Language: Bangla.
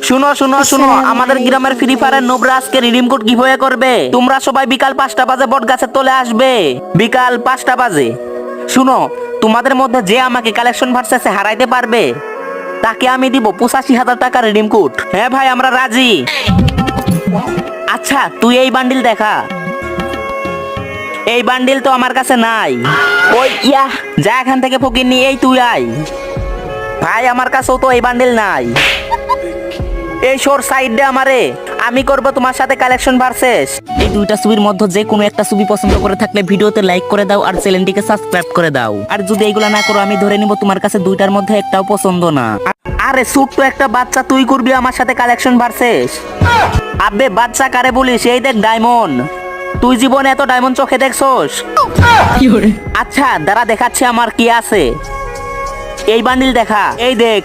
শুনো শুনো শুনো, আমাদের গ্রামের ফ্রি ফায়ারের নোবরা আজকে রিডিম কোড গিভওয়ে করবে। তোমরা সবাই বিকাল 5টা বাজে বট গাছের তলে আসবে। বিকাল 5টা বাজে। শুনো, তোমাদের মধ্যে যে আমাকে কালেকশন ভার্সেসে হারাইতে পারবে তাকে আমি দিব 85,000 টাকা রিডিম কোড। হ্যাঁ ভাই, আমরা রাজি। আচ্ছা, তুই এই বান্ডিল দেখা। এই বান্ডিল তো আমার কাছে নাই। ওই ইয়া, যা এখান থেকে ফকির নিয়ে এই তুই আয়। ভাই, আমার কাছেও তো এই বান্ডিল নাই। এই শোর সাইড দে আমারে, আমি করব তোমার সাথে কালেকশন ভার্সেস। এই দুইটা ছবির মধ্যে যে কোনো একটা ছবি পছন্দ করে থাকলে ভিডিওতে লাইক করে দাও আর চ্যানেলটিকে সাবস্ক্রাইব করে দাও। আর যদি এইগুলা না করো আমি ধরে নিব তোমার কাছে দুইটার মধ্যে একটাও পছন্দ না। আরে ছোট্ট একটা বাচ্চা, তুই করবি আমার সাথে কালেকশন ভার্সেস? আবে বাচ্চা কারে বলিস? এই দেখ ডায়মন্ড। তুই জীবনে এত ডায়মন্ড চোখে দেখছোস? আচ্ছা দাঁড়া, দেখাচ্ছি আমার কি আছে। এই বান্ডিল দেখা, এই দেখ।